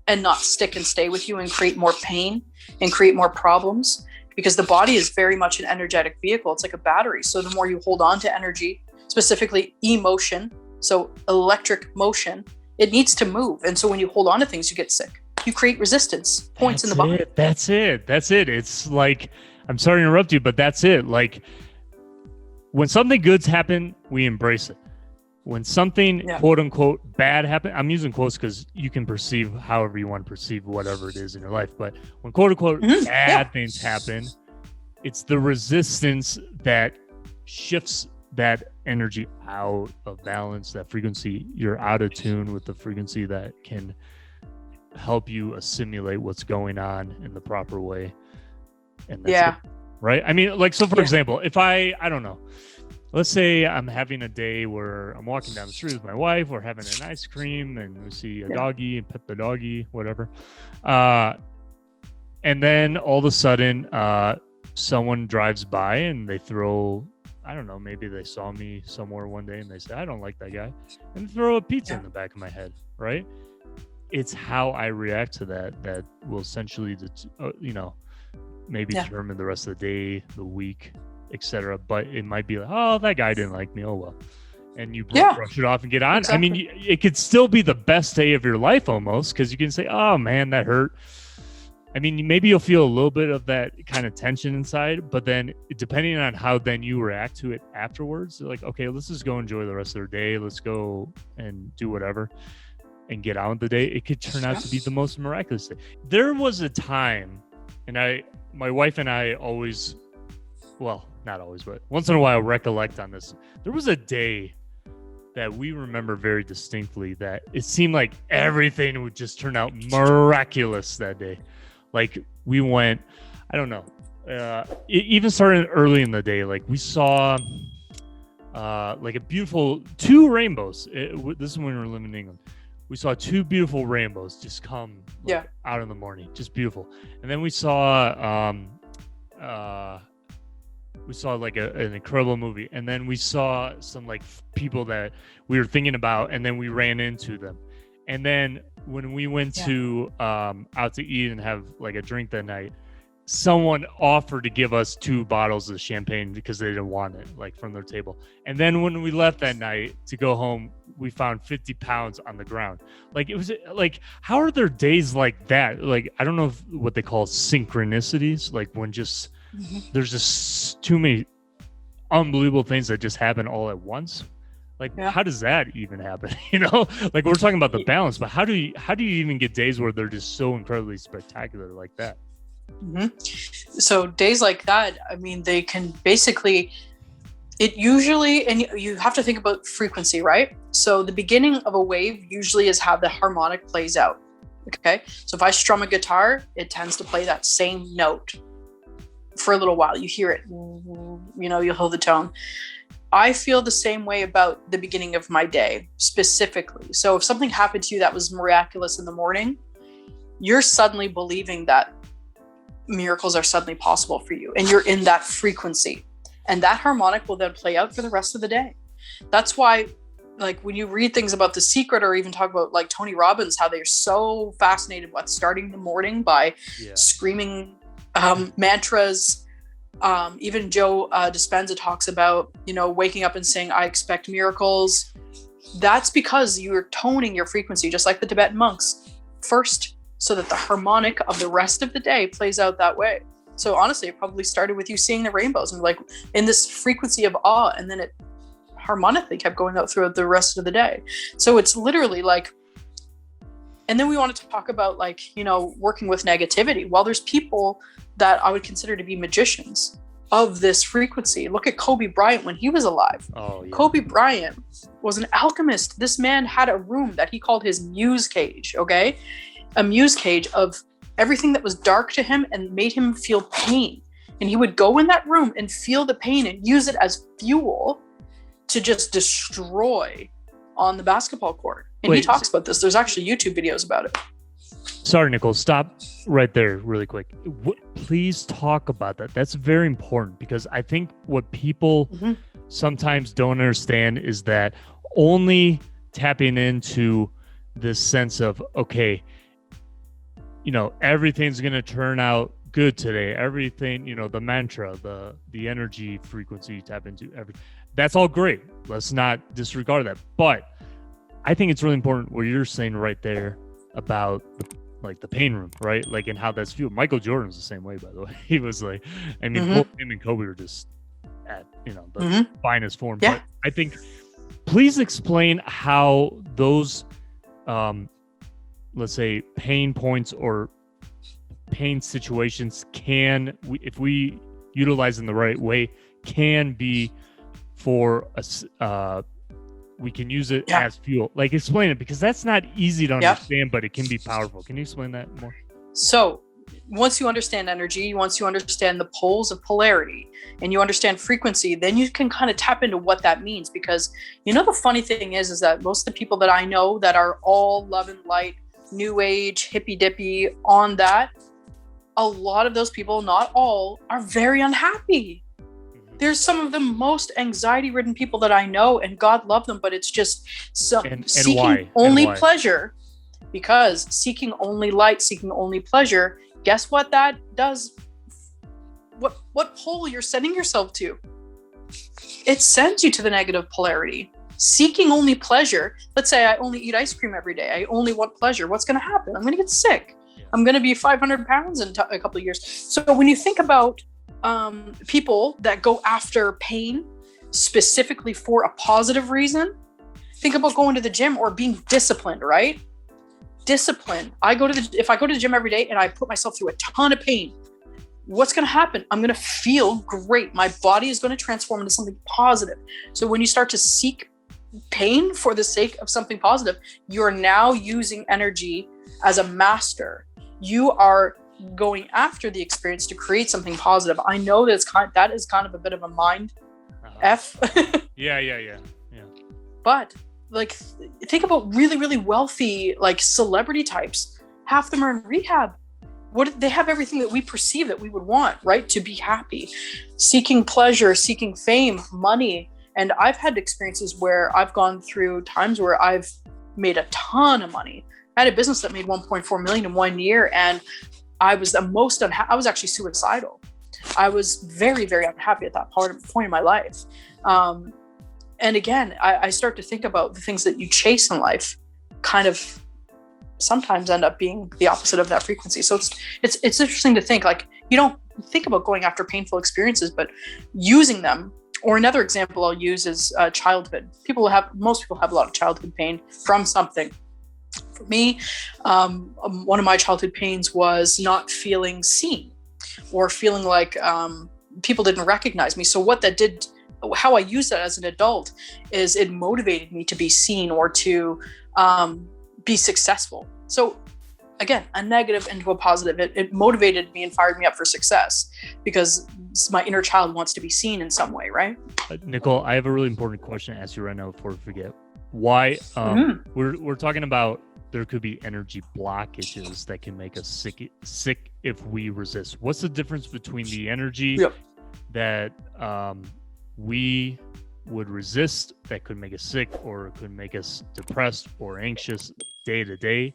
and not stick and stay with you and create more pain and create more problems, because the body is very much an energetic vehicle. It's like a battery. So the more you hold on to energy, specifically emotion, so electric motion, it needs to move. And so when you hold on to things, you get sick. You create resistance points in the body. That's it. It's like, I'm sorry to interrupt you, but that's it. Like, when something good's happen, we embrace it. When something quote unquote bad happen, I'm using quotes because you can perceive however you want to perceive whatever it is in your life. But when quote unquote bad things happen, it's the resistance that shifts that energy out of balance, that frequency. You're out of tune with the frequency that can help you assimilate what's going on in the proper way. And that's it, right? I mean, like, so for example, if I don't know, let's say I'm having a day where I'm walking down the street with my wife, we're having an ice cream and we see a doggy and pet the doggy, whatever. And then all of a sudden, someone drives by and they throw, I don't know, maybe they saw me somewhere one day and they say, I don't like that guy, and throw a pizza in the back of my head, right? It's how I react to that will essentially, maybe determine the rest of the day, the week, etc. But it might be like, oh, that guy didn't like me, oh well, and you brush it off and get on. Exactly. I mean, it could still be the best day of your life almost, because you can say, oh man, that hurt. I mean, maybe you'll feel a little bit of that kind of tension inside, but then depending on how then you react to it afterwards, like, okay, let's just go enjoy the rest of the day, let's go and do whatever and get on with the day. It could turn out to be the most miraculous day. There was a time, and my wife and I always, well, not always, but once in a while recollect on this. There was a day that we remember very distinctly that it seemed like everything would just turn out miraculous that day. Like, we went, I don't know, it even started early in the day. Like, we saw like a beautiful 2 rainbows. This is when we were living in England. We saw 2 beautiful rainbows just come out in the morning, just beautiful. And then we saw we saw like an incredible movie, and then we saw some like people that we were thinking about, and then we ran into them. And then when we went to out to eat and have like a drink that night, someone offered to give us 2 bottles of champagne because they didn't want it, like from their table. And then when we left that night to go home, we found 50 pounds on the ground. Like, it was like, how are there days like that? Like, I don't know what they call synchronicities, like when just there's just too many unbelievable things that just happen all at once. Like, how does that even happen? You know, like, we're talking about the balance, but how do you even get days where they're just so incredibly spectacular like that? So days like that, I mean, they can basically, it usually, and you have to think about frequency, right? So the beginning of a wave usually is how the harmonic plays out. Okay. So if I strum a guitar, it tends to play that same note for a little while. You hear it, you know, you'll hold the tone. I feel the same way about the beginning of my day specifically. So if something happened to you that was miraculous in the morning, you're suddenly believing that miracles are suddenly possible for you, and you're in that frequency, and that harmonic will then play out for the rest of the day. That's why, like, when you read things about The Secret, or even talk about like Tony Robbins, how they're so fascinated with starting the morning by screaming mantras. Even Joe Dispenza talks about, you know, waking up and saying, I expect miracles. That's because you're toning your frequency, just like the Tibetan monks, first, so that the harmonic of the rest of the day plays out that way. So honestly, it probably started with you seeing the rainbows and like in this frequency of awe, and then it harmonically kept going out throughout the rest of the day. So it's literally like, and then we wanted to talk about, like, you know, working with negativity. Well, there's people that I would consider to be magicians of this frequency. Look at Kobe Bryant when he was alive. Kobe Bryant was an alchemist. This man had a room that he called his muse cage, okay? A muse cage of everything that was dark to him and made him feel pain. And he would go in that room and feel the pain and use it as fuel to just destroy on the basketball court. And he talks about this. There's actually YouTube videos about it. Sorry, Nicole, stop right there really quick. Please talk about that. That's very important, because I think what people sometimes don't understand is that only tapping into this sense of, okay, you know, everything's going to turn out good today. Everything, you know, the mantra, the energy frequency you tap into, that's all great. Let's not disregard that. But I think it's really important what you're saying right there about the pain room, right? Like, and how that's fueled. Michael Jordan was the same way, by the way. He was like, I mean, both him and Kobe were just at, you know, the finest form. Yeah. But I think, please explain how those, let's say, pain points or pain situations can, if we utilize in the right way, can be for us. We can use it as fuel. Like, explain it, because that's not easy to understand, but it can be powerful. Can you explain that more? So once you understand energy, once you understand the poles of polarity, and you understand frequency, then you can kind of tap into what that means. Because, you know, the funny thing is that most of the people that I know that are all love and light, new age, hippy dippy on that, a lot of those people, not all, are very unhappy. There's some of the most anxiety-ridden people that I know, and God love them, but it's just seeking only pleasure. Because seeking only light, seeking only pleasure, guess what that does? What pole you're sending yourself to? It sends you to the negative polarity. Seeking only pleasure, let's say I only eat ice cream every day. I only want pleasure. What's going to happen? I'm going to get sick. I'm going to be 500 pounds in a couple of years. So when you think about people that go after pain specifically for a positive reason, think about going to the gym or being disciplined, right? Discipline. If I go to the gym every day and I put myself through a ton of pain, what's going to happen? I'm going to feel great. My body is going to transform into something positive. So when you start to seek pain for the sake of something positive, you are now using energy as a master. You are going after the experience to create something positive. I know that that is kind of a bit of a mind F. Yeah. But like, think about really, really wealthy, like, celebrity types. Half of them are in rehab. what they have everything that we perceive that we would want, right? To be happy, seeking pleasure, seeking fame, money. And I've had experiences where I've gone through times where I've made a ton of money. I had a business that made 1.4 million in 1 year, and I was the most unhappy. I was actually suicidal. I was very, very unhappy at that point in my life. And again, I start to think about the things that you chase in life kind of sometimes end up being the opposite of that frequency. So it's interesting to think, like, you don't think about going after painful experiences, but using them. Or another example I'll use is childhood. Most people have a lot of childhood pain from something. For me, one of my childhood pains was not feeling seen, or feeling like people didn't recognize me. So what that did, how I used that as an adult, is it motivated me to be seen or to be successful. So again, a negative into a positive. It motivated me and fired me up for success, because my inner child wants to be seen in some way, right? Nicole, I have a really important question to ask you right now before we forget. Why we're talking about there could be energy blockages that can make us sick if we resist. What's the difference between the energy that we would resist that could make us sick, or could make us depressed or anxious day to day,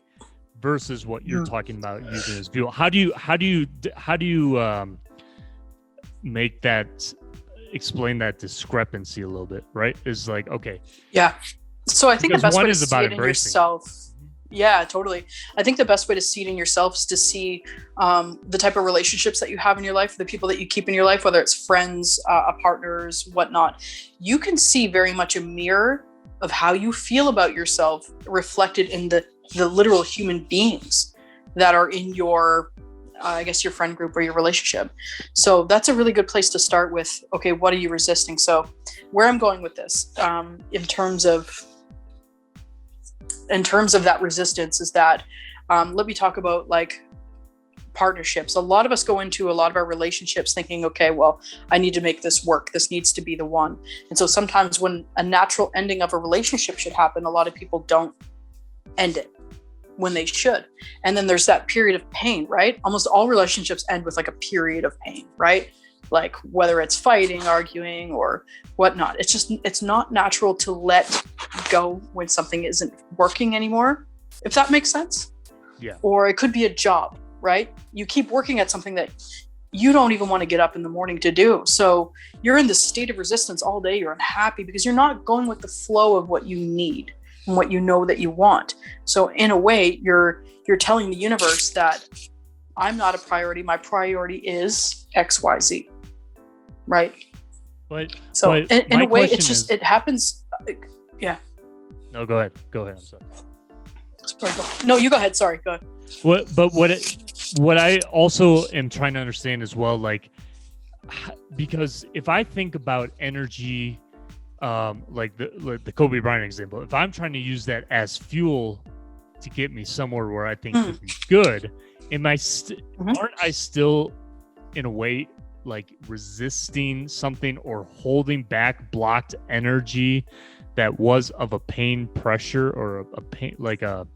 versus what you're talking about using as fuel? How do you make that, explain that discrepancy a little bit, right? Is like, okay. Yeah. So I think the best way to see it in embracing yourself. Yeah, totally. I think the best way to see it in yourself is to see the type of relationships that you have in your life, the people that you keep in your life, whether it's friends, partners, whatnot. You can see very much a mirror of how you feel about yourself reflected in the literal human beings that are in your, I guess, your friend group or your relationship. So that's a really good place to start with. Okay, what are you resisting? So where I'm going with this, in terms of that resistance, is that let me talk about like partnerships. A lot of us go into a lot of our relationships thinking, okay, well, I need to make this work. This needs to be the one. And so sometimes when a natural ending of a relationship should happen, a lot of people don't end it when they should. And then there's that period of pain, right? Almost all relationships end with like a period of pain, right? Like whether it's fighting, arguing, or whatnot. It's not natural to let go when something isn't working anymore, if that makes sense. Yeah. Or it could be a job, right? You keep working at something that you don't even want to get up in the morning to do. So you're in this state of resistance all day. You're unhappy because you're not going with the flow of what you need and what you know that you want. So in a way, you're telling the universe that I'm not a priority. My priority is XYZ. Right. But so in a way, it's just, it happens. Yeah. No, go ahead. I'm sorry. No, you go ahead. Sorry. Go ahead. What I also am trying to understand as well, like, because if I think about energy, like the Kobe Bryant example, if I'm trying to use that as fuel to get me somewhere where I think could be good, aren't I still in a way like resisting something or holding back blocked energy that was of a pain pressure, or a pain, like a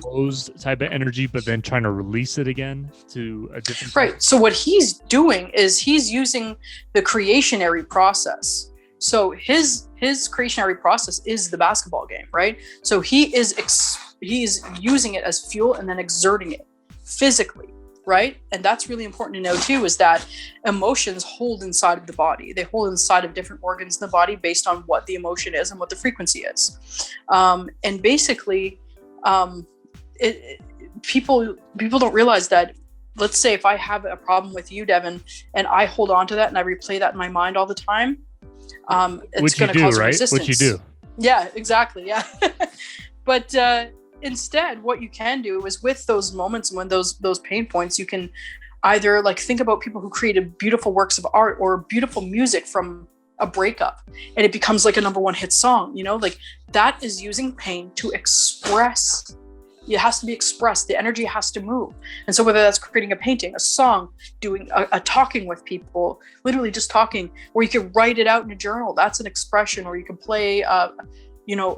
closed type of energy, but then trying to release it again to a different right. So what he's doing is he's using the creationary process. So his creationary process is the basketball game, right? So he's using it as fuel and then exerting it physically, right? And that's really important to know too, is that emotions hold inside of the body. They hold inside of different organs in the body based on what the emotion is and what the frequency is. And basically, people don't realize that. Let's say if I have a problem with you, Devin, and I hold on to that and I replay that in my mind all the time, it's going to cause resistance. What you do. Yeah, exactly. Yeah. But instead, what you can do is with those moments and when those pain points, you can either like think about people who created beautiful works of art or beautiful music from a breakup, and it becomes like a number one hit song, like that is using pain to express. It has to be expressed. The energy has to move. And so whether that's creating a painting, a song, doing a talking with people, literally just talking, or you can write it out in a journal, that's an expression, or you can play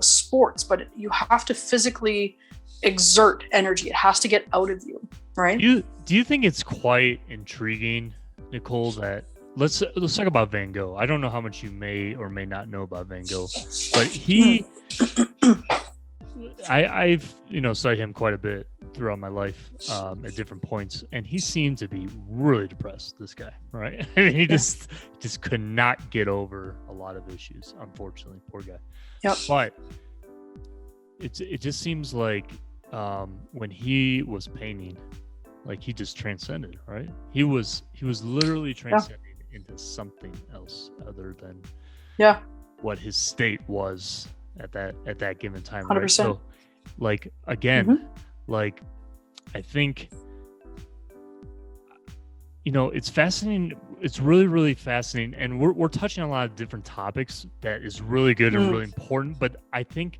sports, but you have to physically exert energy. It has to get out of you. right? Do you think it's quite intriguing, Nicole, that let's talk about Van Gogh. I don't know how much you may or may not know about Van Gogh, but I've studied him quite a bit throughout my life at different points, and he seemed to be really depressed. This guy, right? I mean, he just could not get over a lot of issues. Unfortunately, poor guy. Yep. But it just seems like when he was painting, like he just transcended, right? He was literally transcending into something else other than what his state was at that given time, 100%. Right? So, like, again, like, I think, it's fascinating. It's really, really fascinating, and we're touching on a lot of different topics that is really good and really important. But I think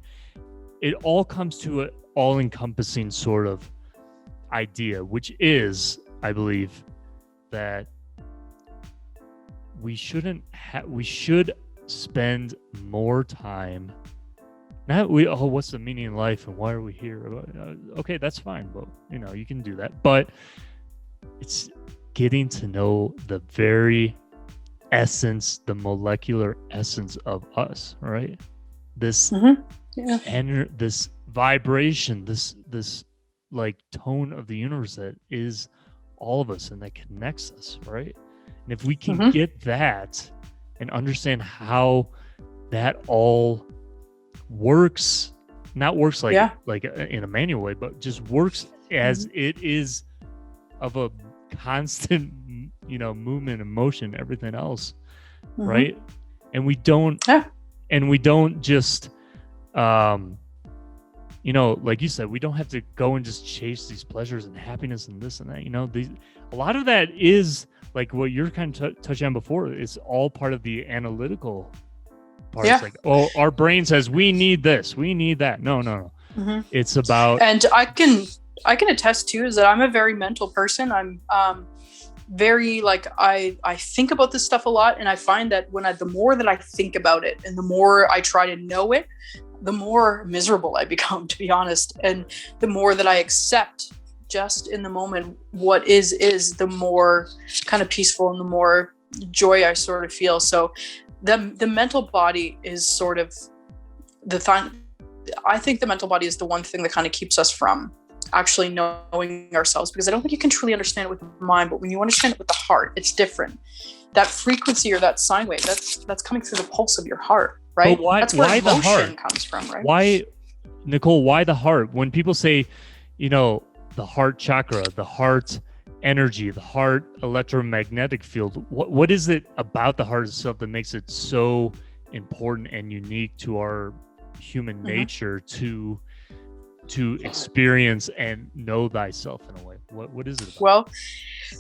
it all comes to an all-encompassing sort of idea, which is, I believe, that we should spend more time. What's the meaning of life and why are we here? Okay, that's fine, but you can do that. But it's getting to know the very essence, the molecular essence of us, right? This this vibration, this like tone of the universe that is all of us and that connects us, right? And if we can get that and understand how that all works like in a manual way, but just works as it is of a constant movement and motion, everything else, right? And we don't just like you said, we don't have to go and just chase these pleasures and happiness and this and that. A lot of that is like what you're kind of touching on before. It's all part of the analytical part. It's like, our brain says we need this, we need that. No. It's about, and I can attest to is that I'm a very mental person. I'm very like I think about this stuff a lot, and I find that the more that I think about it and the more I try to know it, the more miserable I become, to be honest. And the more that I accept just in the moment what is the more kind of peaceful and the more joy I sort of feel. So the mental body is sort of I think the mental body is the one thing that kind of keeps us from actually knowing ourselves, because I don't think you can truly understand it with the mind, but when you understand it with the heart, it's different. That frequency or that sine wave, that's coming through the pulse of your heart, right? That's where emotion comes from, right? Why, Nicole, why the heart? When people say, the heart chakra, the heart energy, the heart electromagnetic field, what is it about the heart itself that makes it so important and unique to our human nature to experience and know thyself in a way? What is it about? Well,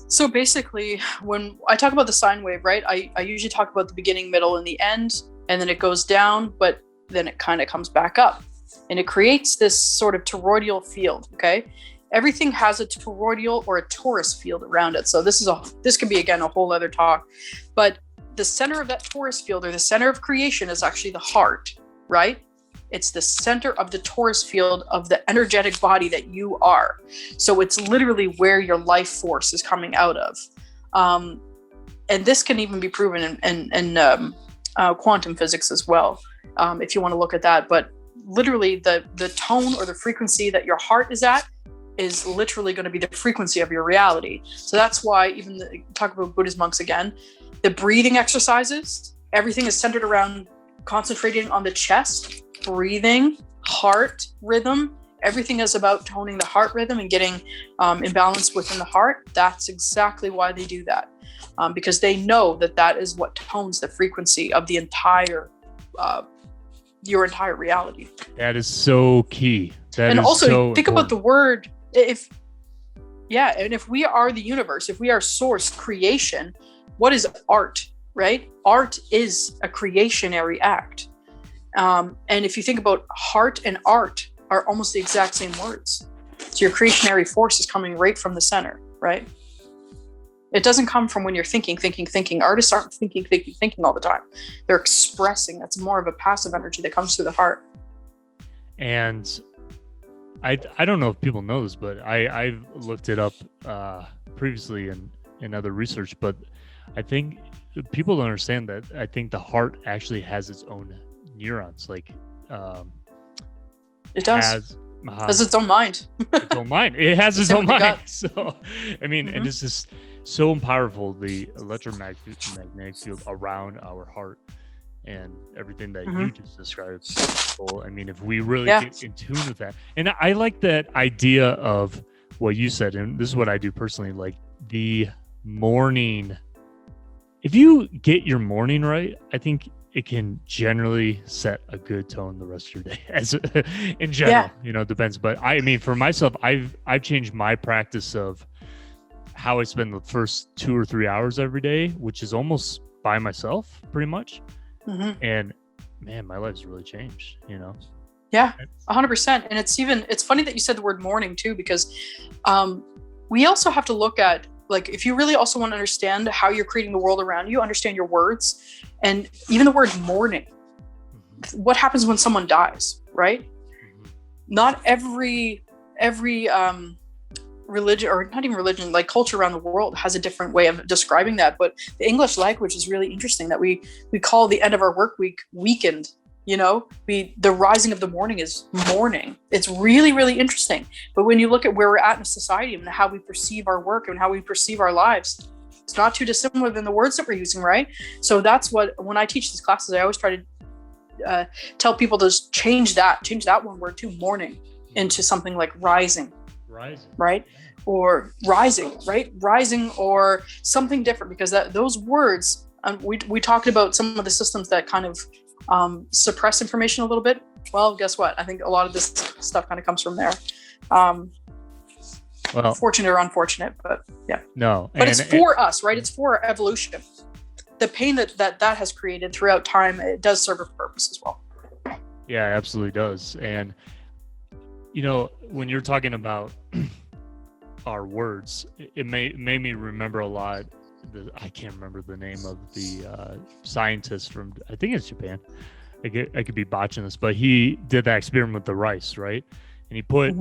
so basically, when I talk about the sine wave, right, I usually talk about the beginning, middle, and the end, and then it goes down, but then it kind of comes back up, and it creates this sort of toroidal field. Okay, everything has a toroidal or a torus field around it. So this could be again a whole other talk, but the center of that torus field, or the center of creation, is actually the heart, right? It's the center of the torus field of the energetic body that you are. So it's literally where your life force is coming out of. And this can even be proven in quantum physics as well, if you want to look at that. But literally the tone or the frequency that your heart is at is literally going to be the frequency of your reality. So that's why even talk about Buddhist monks again, the breathing exercises, everything is centered around concentrating on the chest, breathing, heart rhythm. Everything is about toning the heart rhythm and getting imbalance within the heart. That's exactly why they do that, because they know that is what tones the frequency of the entire your entire reality. That is so key. And also think about the word. If we are the universe, if we are source creation, what is art, right? Art is a creationary act. And if you think about heart and art are almost the exact same words. So your creationary force is coming right from the center, right? It doesn't come from when you're thinking. Artists aren't thinking all the time. They're expressing. That's more of a passive energy that comes through the heart. And I don't know if people know this, but I've looked it up previously in other research, but I think people don't understand that. I think the heart actually has its own neurons, like It does. Has its own mind. Its own mind. It has its own mind. gut. So, I mean, and this is so powerful, the electromagnetic field around our heart and everything that you just described. So, I mean, if we really get in tune with that. And I like that idea of what you said, and this is what I do personally, like the morning. If you get your morning right, I think it can generally set a good tone the rest of your day. As in general, you know, depends. But I mean, for myself, I've changed my practice of how I spend the first 2 or 3 hours every day, which is almost by myself, pretty much. And man, my life's really changed. You know. Yeah, 100%. And it's funny that you said the word morning too, because we also have to look at, like, if you really also want to understand how you're creating the world around you, understand your words, and even the word mourning. What happens when someone dies, right? Not every religion, or not even religion, like culture around the world has a different way of describing that. But the English language is really interesting, that we call the end of our work week weekend. You know, the rising of the morning is morning. It's really, really interesting. But when you look at where we're at in society and how we perceive our work and how we perceive our lives, it's not too dissimilar than the words that we're using, right? So that's what, when I teach these classes, I always try to tell people to change that one word to morning into something like rising, right? Or rising, right? Rising, or something different, because those words, we talked about some of the systems that kind of suppress information a little bit. Well, guess what? I think a lot of this stuff kind of comes from there. Well, fortunate or unfortunate, but yeah. No. But it's for us, right? It's for our evolution. The pain that has created throughout time, it does serve a purpose as well. Yeah, it absolutely does. And, you know, when you're talking about our words, it made me remember a lot. I can't remember the name of the scientist from, I think it's Japan. I could be botching this, but he did that experiment with the rice, right? And he put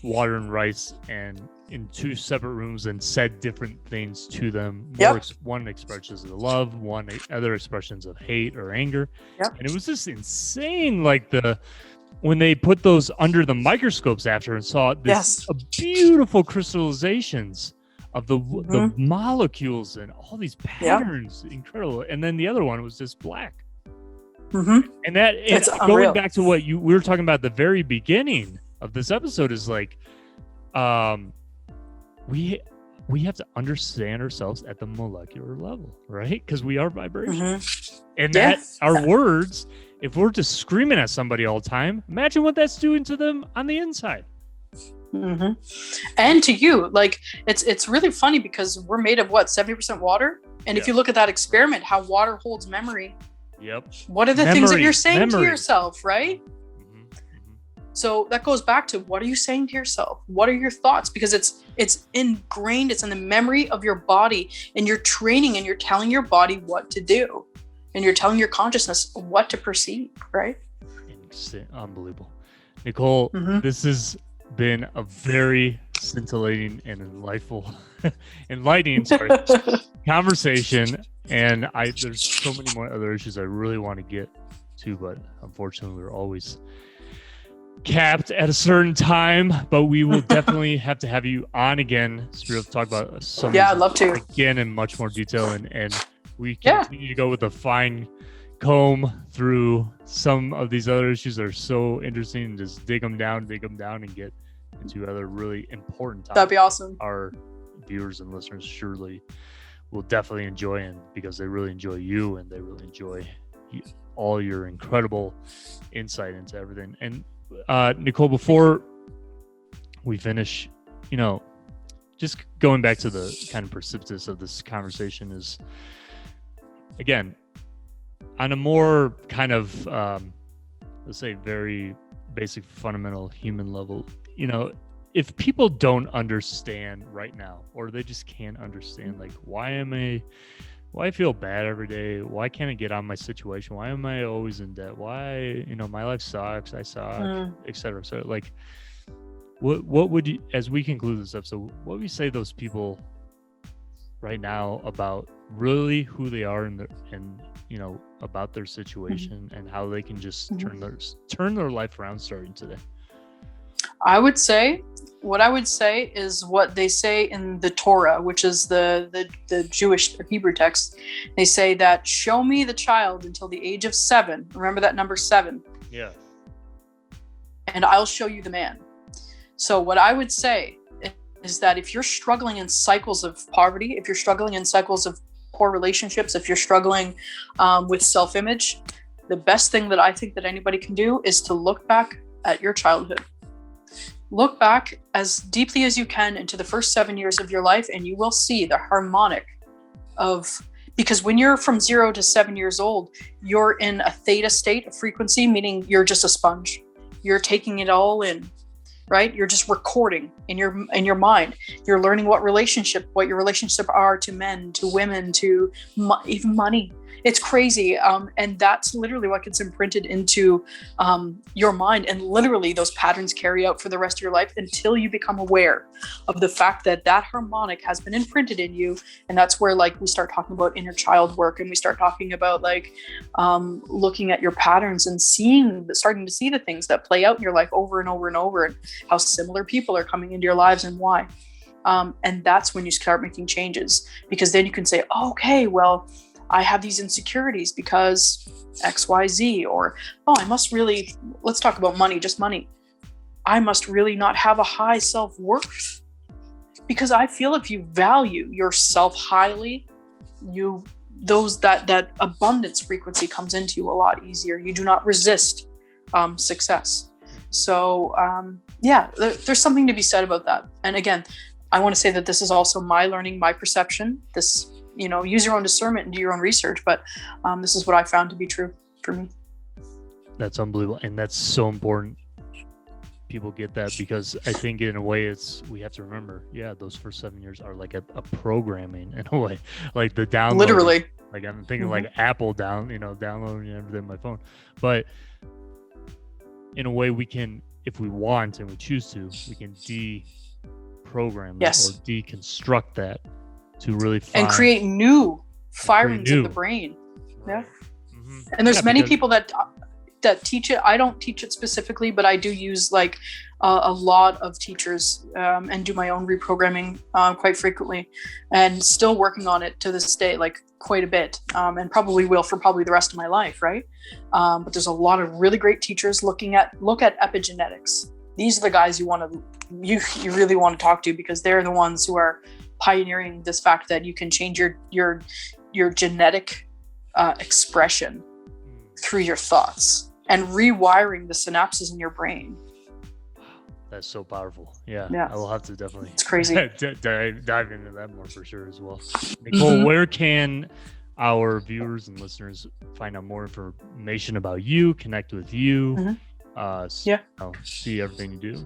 water and rice and in 2 separate rooms and said different things to them. One expressions of love, one other expressions of hate or anger. And it was just insane. Like when they put those under the microscopes after and saw this beautiful crystallizations of the molecules and all these patterns, incredible. And then the other one was just black. And that, it's going back to what we were talking about at the very beginning of this episode, is like, we have to understand ourselves at the molecular level, right? Because we are vibration, and that our words. If we're just screaming at somebody all the time, imagine what that's doing to them on the inside. And to you, like, it's really funny because we're made of 70% water, and if you look at that experiment, how water holds memory. What are the things that you're saying to yourself, right? So that goes back to, what are you saying to yourself? What are your thoughts? Because it's ingrained, it's in the memory of your body, and you're training and you're telling your body what to do, and you're telling your consciousness what to perceive, right? Unbelievable. Nicole, this has been a very scintillating and enlightening conversation, and there's so many more other issues I really want to get to, but unfortunately we're always capped at a certain time. But we will definitely have to have you on again, Spirit, to talk about some I'd love to again in much more detail, and we continue to go with a fine comb through some of these other issues that are so interesting, and just dig them down and get into other really important topics. That'd be awesome. Our viewers and listeners surely will definitely enjoy, and because they really enjoy you, and they really enjoy all your incredible insight into everything. And Nicole, before we finish, you know, just going back to the kind of precipitous of this conversation is, again, on a more kind of, let's say, very basic, fundamental human level, you know, if people don't understand right now, or they just can't understand, like, why am I why I feel bad every day. Why can't I get on my situation? Why am I always in debt? Why, my life sucks. I suck, et cetera. So like, what would you, as we conclude this episode, what would you say those people right now about really who they are and about their situation and how they can just turn their life around starting today? What I would say is what they say in the Torah, which is the Jewish or Hebrew text. They say that show me the child until the age of 7. Remember that number 7. Yeah. And I'll show you the man. So what I would say is that if you're struggling in cycles of poverty, if you're struggling in cycles of poor relationships, if you're struggling with self-image, the best thing that I think that anybody can do is to look back at your childhood. Look back as deeply as you can into the first 7 years of your life, and you will see the harmonic because when you're from 0 to 7 years old, you're in a theta state of frequency, meaning you're just a sponge. You're taking it all in, right? You're just recording in your mind. You're learning what your relationship are to men, to women, to even money. It's crazy. And that's literally what gets imprinted into your mind. And literally those patterns carry out for the rest of your life until you become aware of the fact that harmonic has been imprinted in you. And that's where we start talking about inner child work, and we start talking about looking at your patterns and starting to see the things that play out in your life over and over and over, and how similar people are coming into your lives and why. And that's when you start making changes, because then you can say, oh, okay, well, I have these insecurities because XYZ, or, I must really, let's talk about money, just money. I must really not have a high self-worth, because I feel if you value yourself highly, that abundance frequency comes into you a lot easier. You do not resist success. So there's something to be said about that. And again, I want to say that this is also my learning, my perception. This, use your own discernment and do your own research, but this is what I found to be true for me. That's unbelievable. And that's so important. People get that, because I think in a way we have to remember, those first 7 years are like a programming in a way, like the download. Literally. Like I'm thinking like Apple downloading everything on my phone. But in a way we can, if we want and we choose to, we can deprogram that or deconstruct that to really find, and create new firings in the brain. Right. Yeah. And there's many people that teach it. I don't teach it specifically, but I do use a lot of teachers and do my own reprogramming quite frequently, and still working on it to this day, quite a bit, and probably will for the rest of my life, right? But there's a lot of really great teachers look at epigenetics. These are the guys you really want to talk to, because they're the ones who are pioneering this fact that you can change your genetic expression through your thoughts and rewiring the synapses in your brain. That's so powerful. Yeah. I will have to definitely, it's crazy. dive into that more for sure as well. Nicole, where can our viewers and listeners find out more information about you, connect with you, see everything you do?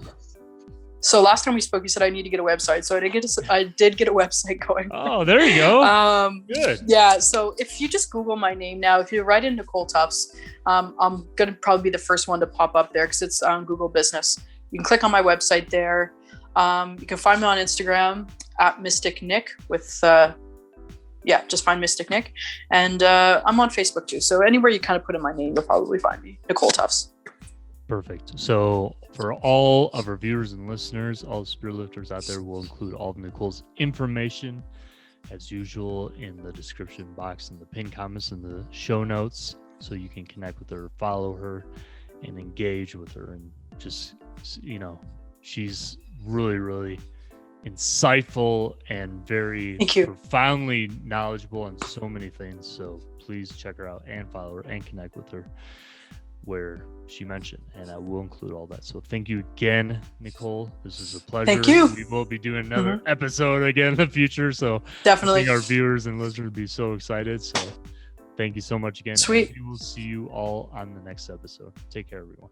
So last time we spoke, you said I need to get a website. So I did get a website going. Oh, there you go. Good. Yeah. So if you just Google my name now, if you write in Nicole Tufts, I'm going to probably be the first one to pop up there, because it's on Google Business. You can click on my website there. You can find me on Instagram at Mystic Nick with, just find Mystic Nick. And I'm on Facebook too. So anywhere you kind of put in my name, you'll probably find me, Nicole Tufts. Perfect. So for all of our viewers and listeners, all the spirit lifters out there, will include all of Nicole's information as usual in the description box and the pinned comments in the show notes, so you can connect with her, follow her, and engage with her. And just, she's really, really insightful and very profoundly knowledgeable on so many things. So please check her out and follow her and connect with her where she mentioned, and I will include all that. So thank you again, Nicole. This is a pleasure. Thank you. We will be doing another episode again in the future. So definitely, I think our viewers and listeners will be so excited. So thank you so much again. Sweet. We will see you all on the next episode. Take care, everyone.